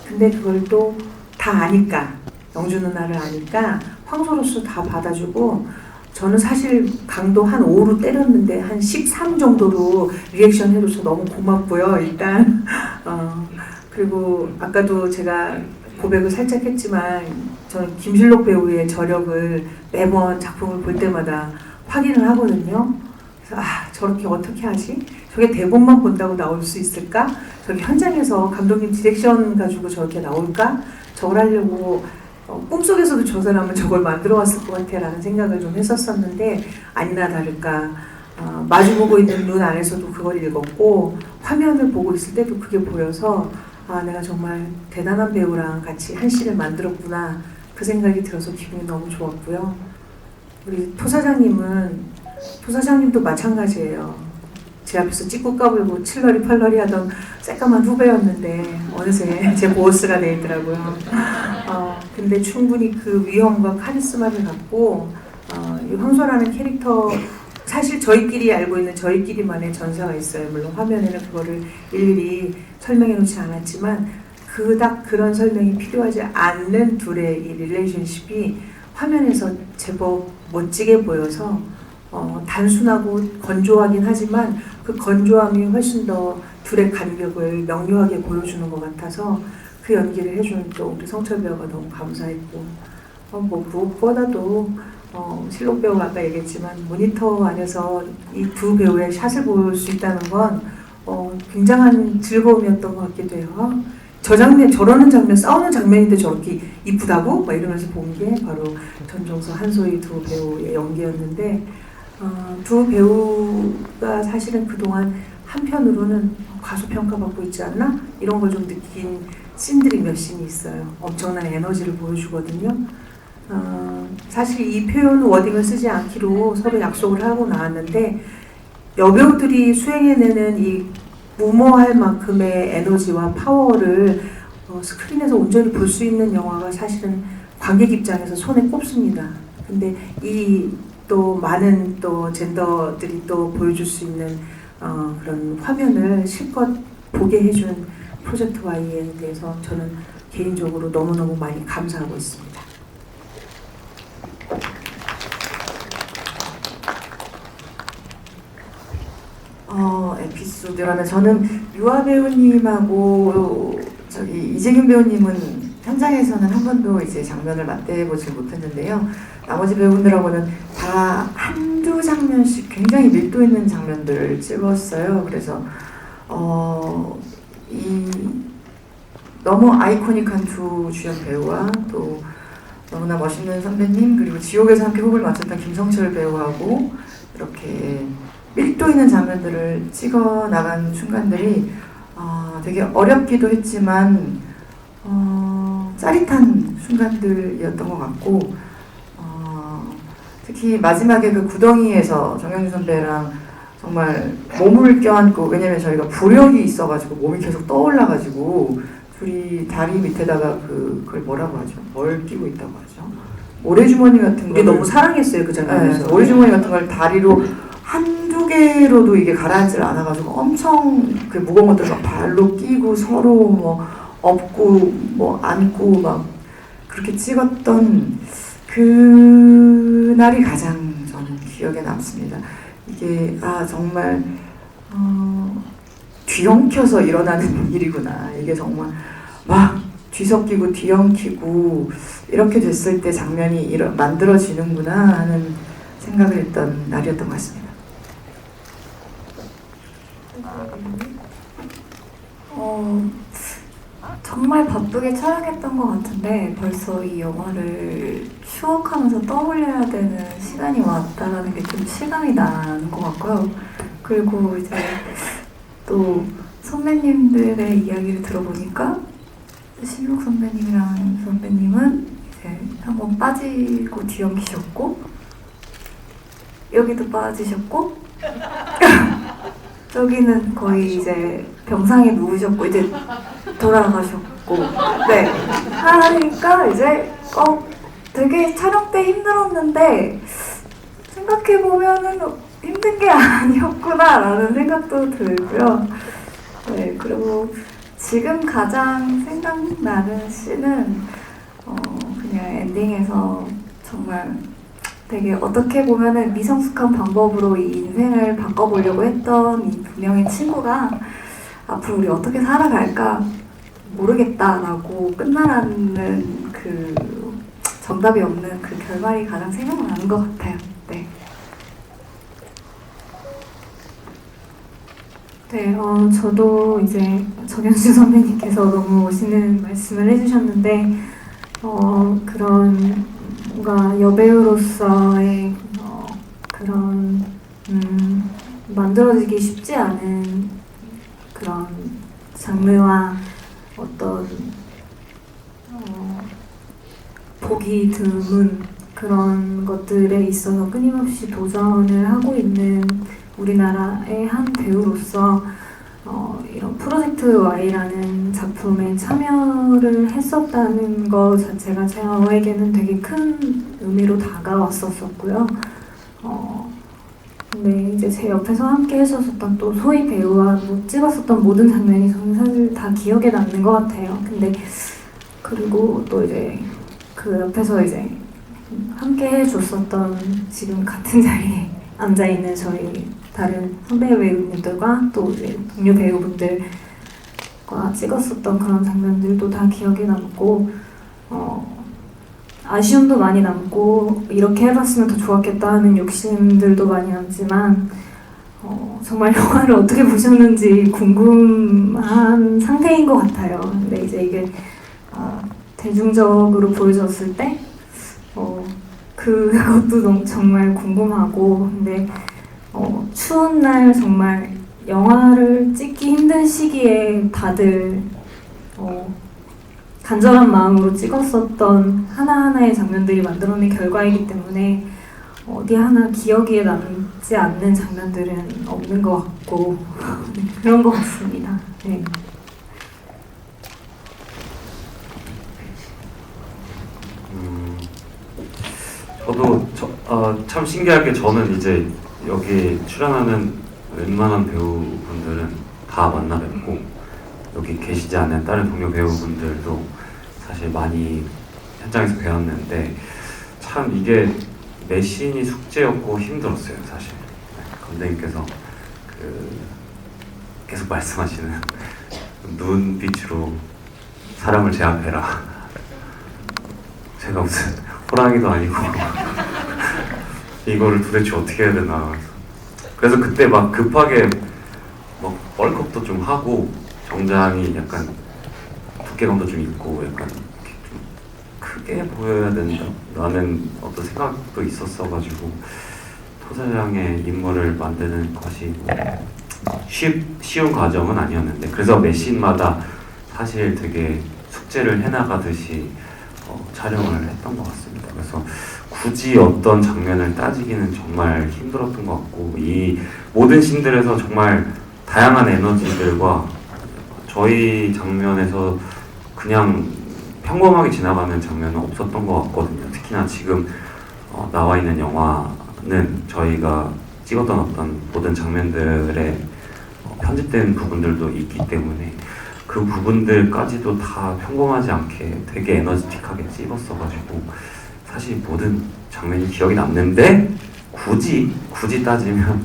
근데 그걸 또 다 아니까 영주 누나를 아니까 황소로서 다 받아주고 저는 사실 강도 한 5로 때렸는데 한 13 정도로 리액션 해줘서 너무 고맙고요. 일단 그리고 아까도 제가 고백을 살짝 했지만 저는 김실록 배우의 저력을 매번 작품을 볼 때마다 확인을 하거든요. 그래서 저렇게 어떻게 하지? 저게 대본만 본다고 나올 수 있을까? 저게 현장에서 감독님 디렉션 가지고 저렇게 나올까? 저걸 하려고 꿈속에서도 저 사람은 저걸 만들어 왔을 것 같아 라는 생각을 좀 했었었는데 아니나 다를까 마주보고 있는 눈 안에서도 그걸 읽었고 화면을 보고 있을 때도 그게 보여서 내가 정말 대단한 배우랑 같이 한 씬을 만들었구나 그 생각이 들어서 기분이 너무 좋았고요. 우리 토사장님도 마찬가지예요. 제 앞에서 찍고 까불고 칠러리 팔러리 하던 새까만 후배였는데 어느새 제 보스가 돼 있더라고요. 근데 충분히 그 위험과 카리스마를 갖고 이 황소라는 캐릭터 사실 저희끼리 알고 있는 저희끼리만의 전사가 있어요. 물론 화면에는 그거를 일일이 설명해 놓지 않았지만 그닥 그런 설명이 필요하지 않는 둘의 이 릴레이션십이 화면에서 제법 멋지게 보여서 단순하고 건조하긴 하지만 그 건조함이 훨씬 더 둘의 간격을 명료하게 보여주는 것 같아서 그 연기를 해주는 또 우리 성철 배우가 너무 감사했고 뭐 무엇보다도 실록 배우가 아까 얘기했지만 모니터 안에서 이 두 배우의 샷을 볼 수 있다는 건 굉장한 즐거움이었던 것 같기도 해요. 저러는 장면, 싸우는 장면인데 저렇게 이쁘다고? 막 이러면서 본 게 바로 전종서, 한소희 두 배우의 연기였는데 두 배우가 사실은 그동안 한편으로는 과소평가받고 있지 않나? 이런 걸 좀 느낀 씬들이 몇 씬이 있어요. 엄청난 에너지를 보여주거든요. 사실 이 표현 워딩을 쓰지 않기로 서로 약속을 하고 나왔는데 여배우들이 수행해내는 이 무모할 만큼의 에너지와 파워를 스크린에서 온전히 볼 수 있는 영화가 사실은 관객 입장에서 손에 꼽습니다. 근데 이 또 많은 또 젠더들이 또 보여줄 수 있는 그런 화면을 실컷 보게 해준 프로젝트 Y에 대해서 저는 개인적으로 너무너무 많이 감사하고 있습니다. 에피소드라면 저는 유아 배우님하고 저기 이재균 배우님은 현장에서는 한 번도 이제 장면을 맞대보지 못했는데요. 나머지 배우분들하고는 다 한두 장면씩 굉장히 밀도 있는 장면들을 찍었어요. 그래서 이 너무 아이코닉한 두 주연 배우와 또 너무나 멋있는 선배님 그리고 지옥에서 함께 호흡을 맞췄던 김성철 배우하고 이렇게 밀도 있는 장면들을 찍어 나간 순간들이 되게 어렵기도 했지만 짜릿한 순간들이었던 것 같고 특히 마지막에 그 구덩이에서 정영주 선배랑 정말 몸을 껴안고 왜냐면 저희가 부력이 있어가지고 몸이 계속 떠올라가지고 둘이 다리 밑에다가 그걸 뭐라고 하죠? 뭘 끼고 있다고 하죠? 모래주머니 같은 걸 너무 사랑했어요 그 장면에서. 네, 모래주머니 같은 걸 다리로 한두 개로도 이게 가라앉질 않아가지고 엄청 그 무거운 것들을 막 발로 끼고 서로 뭐 업고 뭐 안고 막 그렇게 찍었던 그날이 가장 저는 기억에 남습니다. 이게 정말 뒤엉켜서 일어나는 일이구나. 이게 정말 막 뒤섞이고 뒤엉키고 이렇게 됐을 때 장면이 만들어지는구나 하는 생각을 했던 날이었던 것 같습니다. 정말 바쁘게 촬영했던 것 같은데 벌써 이 영화를 추억하면서 떠올려야 되는 시간이 왔다라는 게 좀 실감이 나는 것 같고요. 그리고 이제 또 선배님들의 이야기를 들어보니까 신욱 선배님이랑 선배님은 이제 한번 빠지고 뒤엉키셨고 여기도 빠지셨고 저기는 거의 이제 병상에 누우셨고 이제 돌아가셨고 네 하니까 이제 되게 촬영 때 힘들었는데 생각해보면은 힘든 게 아니었구나라는 생각도 들고요. 네 그리고 지금 가장 생각나는 씬은 그냥 엔딩에서 정말 되게 어떻게 보면은 미성숙한 방법으로 이 인생을 바꿔보려고 했던 이 두 명의 친구가 앞으로 우리 어떻게 살아갈까 모르겠다라고 끝나라는 그 정답이 없는 그 결말이 가장 생각나는 것 같아요. 네. 네, 저도 이제 정현주 선배님께서 너무 멋있는 말씀을 해주셨는데 그런 뭔가 여배우로서의 그런 만들어지기 쉽지 않은 그런 장르와 어떤 보기 드문 그런 것들에 있어서 끊임없이 도전을 하고 있는 우리나라의 한 배우로서 이런 프로젝트 Y라는 작품에 참여를 했었다는 것 자체가 저에게는 되게 큰 의미로 다가왔었고요. 근데 이제 제 옆에서 함께 해주셨던 또 소희 배우와 찍었었던 모든 장면이 저는 사실 다 기억에 남는 것 같아요. 근데 그리고 또 이제 그 옆에서 이제 함께 해줬었던 지금 같은 자리에 앉아있는 저희 다른 선배 배우님들과 또 이제 동료 배우분들과 찍었었던 그런 장면들도 다 기억에 남고 아쉬움도 많이 남고 이렇게 해봤으면 더 좋았겠다 하는 욕심들도 많이 남지만 정말 영화를 어떻게 보셨는지 궁금한 상태인 것 같아요. 근데 이제 이게 대중적으로 보여졌을 때 그 그것도 정말 궁금하고, 근데 추운 날 정말 영화를 찍기 힘든 시기에 다들 간절한 마음으로 찍었었던 하나하나의 장면들이 만들어낸 결과이기 때문에 어디 하나 기억에 남지 않는 장면들은 없는 것 같고 그런 것 같습니다. 네. 저도 참 신기하게 저는 이제 여기 출연하는 웬만한 배우분들은 다 만나 뵙고 여기 계시지 않은 다른 동료 배우분들도 사실 많이 현장에서 배웠는데 참 이게 매신이 숙제였고 힘들었어요 사실. 감독님께서 계속 말씀하시는 눈빛으로 사람을 제압해라. 제가 무슨 호랑이도 아니고 이거를 도대체 어떻게 해야 되나. 그래서 그때 막 급하게 막 얼컵도 좀 하고 정장이 약간 두께감도 좀 있고 약간 좀 크게 보여야 된다라는 어떤 생각도 있었어가지고 토사장의 인물을 만드는 것이 쉬운 과정은 아니었는데 그래서 매 씬마다 사실 되게 숙제를 해나가듯이 촬영을 했던 것 같습니다. 그래서 굳이 어떤 장면을 따지기는 정말 힘들었던 것 같고 이 모든 씬들에서 정말 다양한 에너지들과 저희 장면에서 그냥 평범하게 지나가는 장면은 없었던 것 같거든요. 특히나 지금 나와 있는 영화는 저희가 찍었던 어떤 모든 장면들의 편집된 부분들도 있기 때문에 그 부분들까지도 다 평범하지 않게 되게 에너지틱하게 찍었어가지고 사실 모든 장면이 기억이 남는데 굳이 따지면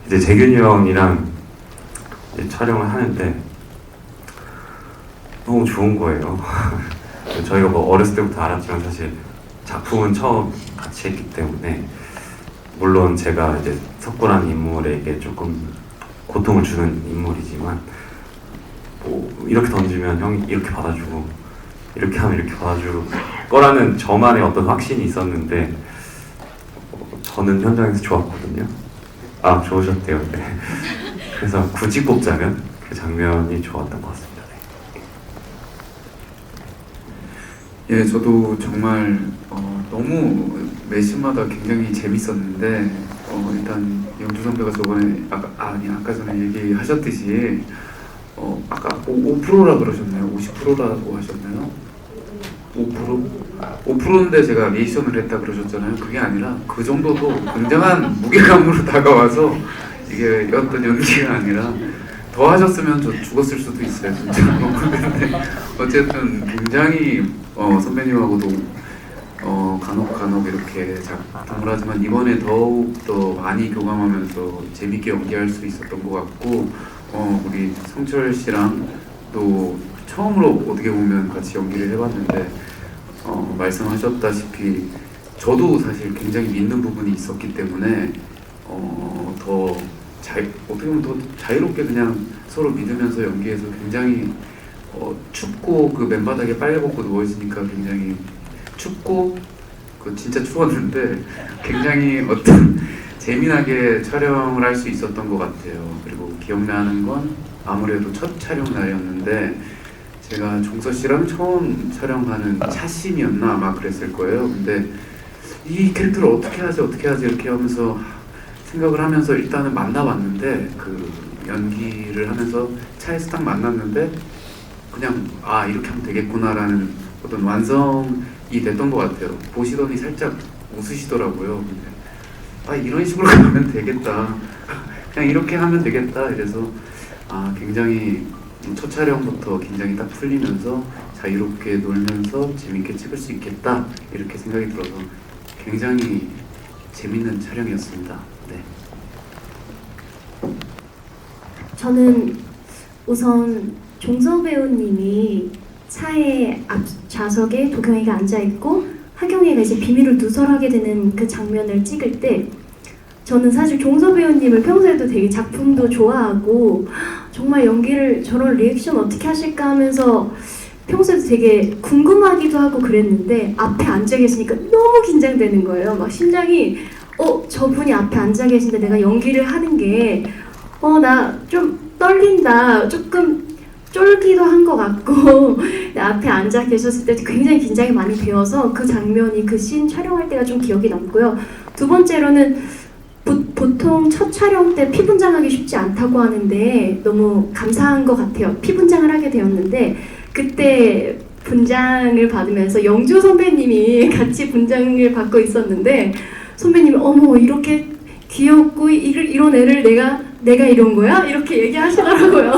이제 재균이 형이랑 이제 촬영을 하는데 너무 좋은 거예요. 저희가 뭐 어렸을 때부터 알았지만 사실 작품은 처음 같이 했기 때문에 물론 제가 이제 석구라는 인물에게 조금 고통을 주는 인물이지만 뭐 이렇게 던지면 형이 이렇게 받아주고 이렇게 하면 이렇게 받아줄 거라는 저만의 어떤 확신이 있었는데 저는 현장에서 좋았거든요. 아 좋으셨대요. 네. 그래서 굳이 꼽자면 그 장면이 좋았던 것 같습니다. 예, 저도 정말 너무 매 씬마다 굉장히 재밌었는데 일단 영주 선배가 저번에 아까 전에 얘기하셨듯이 아까 5%라 그러셨나요? 50%라고 하셨나요? 5%인데 제가 리액션을 했다 그러셨잖아요. 그게 아니라 그 정도도 굉장한 무게감으로 다가와서 이게 어떤 연기가 아니라 더 하셨으면 저 죽었을 수도 있어요 진짜로. 근데 어쨌든 굉장히 선배님하고도 간혹 이렇게 작품을 하지만 이번에 더욱 더 많이 교감하면서 재밌게 연기할 수 있었던 것 같고 우리 성철 씨랑 또 처음으로 어떻게 보면 같이 연기를 해봤는데 말씀하셨다시피 저도 사실 굉장히 믿는 부분이 있었기 때문에 어떻게 보면 더 자유롭게 그냥 서로 믿으면서 연기해서 굉장히 춥고 그 맨바닥에 빨개 벗고 누워있으니까 굉장히 춥고 진짜 추웠는데 굉장히 어떤 재미나게 촬영을 할 수 있었던 것 같아요. 그리고 기억나는 건 아무래도 첫 촬영 날이었는데 제가 종서 씨랑 처음 촬영하는 차심이었나 아마 그랬을 거예요. 근데 이 캐릭터를 어떻게 하지 이렇게 하면서 생각을 하면서 일단은 만나봤는데 그 연기를 하면서 차에서 딱 만났는데 그냥 이렇게 하면 되겠구나라는 어떤 완성이 됐던 것 같아요. 보시더니 살짝 웃으시더라고요. 근데 이런 식으로 가면 되겠다. 그냥 이렇게 하면 되겠다. 이래서 굉장히 첫 촬영부터 굉장히 딱 풀리면서 자유롭게 놀면서 재밌게 찍을 수 있겠다 이렇게 생각이 들어서 굉장히 재밌는 촬영이었습니다. 네. 저는 우선 종서 배우님이 차의 앞 좌석에 도경이가 앉아있고 하경이가 이제 비밀을 누설하게 되는 그 장면을 찍을 때 저는 사실 종서 배우님을 평소에도 되게 작품도 좋아하고 정말 연기를 저런 리액션 어떻게 하실까 하면서 평소에도 되게 궁금하기도 하고 그랬는데 앞에 앉아 계시니까 너무 긴장되는 거예요. 막 심장이 저분이 앞에 앉아 계신데 내가 연기를 하는 게 나 좀 떨린다. 조금 쫄기도 한 것 같고 앞에 앉아 계셨을 때 굉장히 긴장이 많이 되어서 그 장면이 그 씬 촬영할 때가 좀 기억이 남고요. 두 번째로는 보통 첫 촬영 때 피분장하기 쉽지 않다고 하는데 너무 감사한 것 같아요. 피분장을 하게 되었는데 그때 분장을 받으면서 영주 선배님이 같이 분장을 받고 있었는데 선배님이 어머 이렇게 귀엽고 이런 애를 내가 이런 거야? 이렇게 얘기하시더라고요.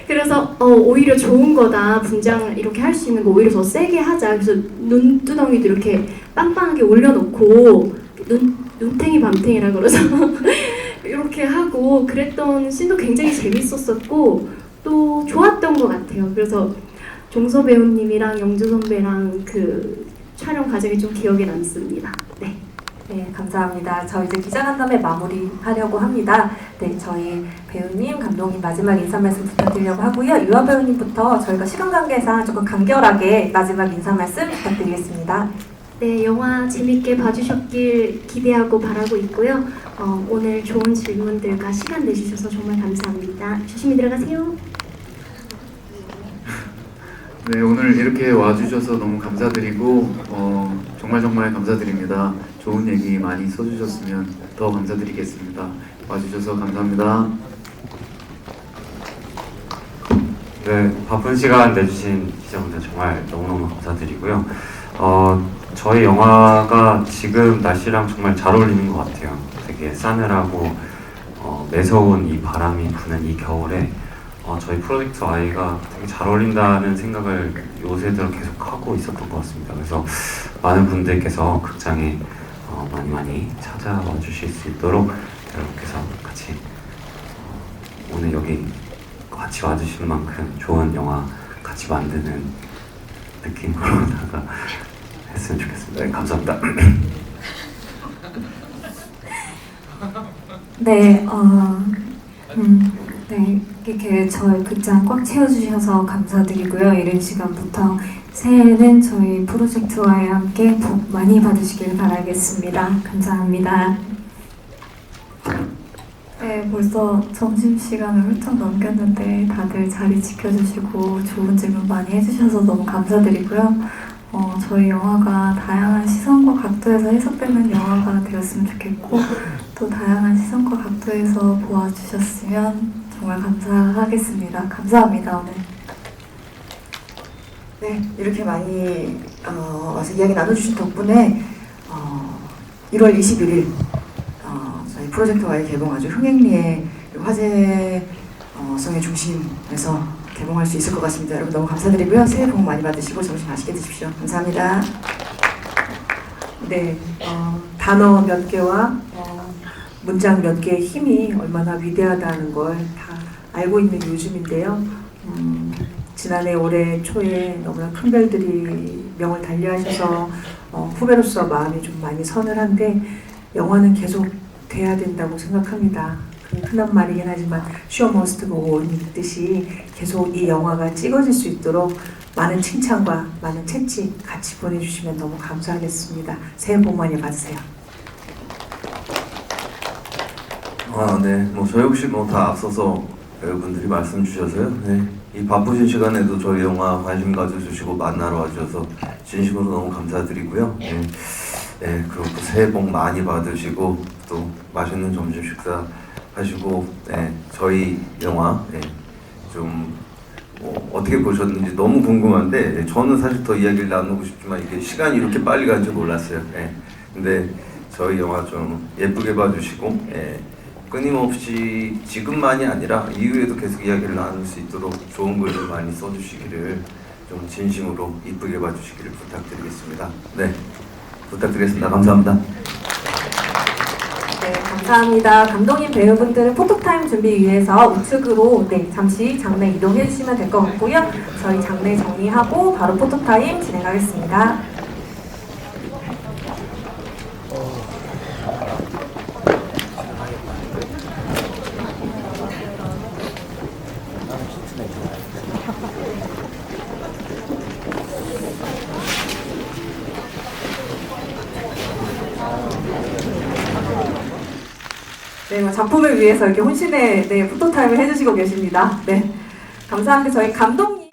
그래서 오히려 좋은 거다. 분장 이렇게 할 수 있는 거 오히려 더 세게 하자. 그래서 눈두덩이도 이렇게 빵빵하게 올려놓고 눈탱이 밤탱이라 그러죠. 이렇게 하고 그랬던 씬도 굉장히 재밌었었고 또 좋았던 것 같아요. 그래서 종서 배우님이랑 영주 선배랑 그 촬영 과정이 좀 기억에 남습니다. 네. 네, 감사합니다. 저 이제 기자간담회 마무리하려고 합니다. 네, 저희 배우님, 감독님 마지막 인사 말씀 부탁드리려고 하고요. 유아 배우님부터 저희가 시간 관계상 조금 간결하게 마지막 인사 말씀 부탁드리겠습니다. 네, 영화 재밌게 봐주셨길 기대하고 바라고 있고요. 오늘 좋은 질문들과 시간 내주셔서 정말 감사합니다. 조심히 들어가세요. 네, 오늘 이렇게 와주셔서 너무 감사드리고 정말 감사드립니다. 좋은 얘기 많이 써주셨으면 더 감사드리겠습니다. 와주셔서 감사합니다. 네, 바쁜 시간 내주신 기자분들 정말 너무너무 감사드리고요. 저희 영화가 지금 날씨랑 정말 잘 어울리는 것 같아요. 되게 싸늘하고 매서운 이 바람이 부는 이 겨울에 저희 프로젝트 Y가 되게 잘 어울린다는 생각을 요새 들어 계속 하고 있었던 것 같습니다. 그래서 많은 분들께서 극장에 많이 찾아와 주실 수 있도록 여러분께서 같이 오늘 여기 같이 와주시는 만큼 좋은 영화 같이 만드는 느낌으로다가 했으면 좋겠습니다. 네, 감사합니다. 네, 네, 이렇게 저희 극장 꽉 채워주셔서 감사드리고요. 이른 시간부터 새해에는 저희 프로젝트와 함께 복 많이 받으시길 바라겠습니다. 감사합니다. 네, 벌써 점심시간을 훌쩍 넘겼는데 다들 자리 지켜주시고 좋은 질문 많이 해주셔서 너무 감사드리고요. 저희 영화가 다양한 시선과 각도에서 해석되는 영화가 되었으면 좋겠고 또 다양한 시선과 각도에서 보아주셨으면 정말 감사하겠습니다. 감사합니다. 오늘. 네, 이렇게 많이 와서 이야기 나눠주신 덕분에 1월 21일 저희 프로젝트 Y 개봉 아주 흥행리에 화제성의 중심에서 개봉할 수 있을 것 같습니다. 여러분 너무 감사드리고요. 새해 복 많이 받으시고 점심 맛있게 드십시오. 감사합니다. 네, 단어 몇 개와 문장 몇 개의 힘이 얼마나 위대하다는 걸 다 알고 있는 요즘인데요. 지난해 올해 초에 너무나 큰 별들이 명을 달리하셔서 후배로서 마음이 좀 많이 서늘한데 영화는 계속 돼야 된다고 생각합니다. 흔한 말이긴 하지만 show must go on 뜻이 계속 이 영화가 찍어질 수 있도록 많은 칭찬과 많은 채찍 같이 보내주시면 너무 감사하겠습니다. 새해 복 많이 받으세요. 네, 저 역시 다 앞서서 여러분들이 말씀 주셔서요. 네, 이 바쁘신 시간에도 저희 영화 관심 가져주시고 만나러 와주셔서 진심으로 너무 감사드리고요. 네, 그리고 또 새해 복 많이 받으시고 또 맛있는 점심 식사 하시고, 네, 저희 영화 좀 어떻게 보셨는지 너무 궁금한데 저는 사실 더 이야기를 나누고 싶지만 이게 시간이 이렇게 빨리 간 줄 몰랐어요. 근데 저희 영화 좀 예쁘게 봐주시고 끊임없이 지금만이 아니라 이후에도 계속 이야기를 나눌 수 있도록 좋은 글을 많이 써주시기를 좀 진심으로 이쁘게 봐주시기를 부탁드리겠습니다. 네, 부탁드리겠습니다. 감사합니다. 네, 감사합니다. 감독님, 배우분들은 포토타임 준비 위해서 우측으로 잠시 장내 이동해 주시면 될 것 같고요. 저희 장내 정리하고 바로 포토타임 진행하겠습니다. 네, 작품을 위해서 이렇게 혼신의 네, 포토타임을 해주시고 계십니다. 네, 감사합니다. 저희 감독님.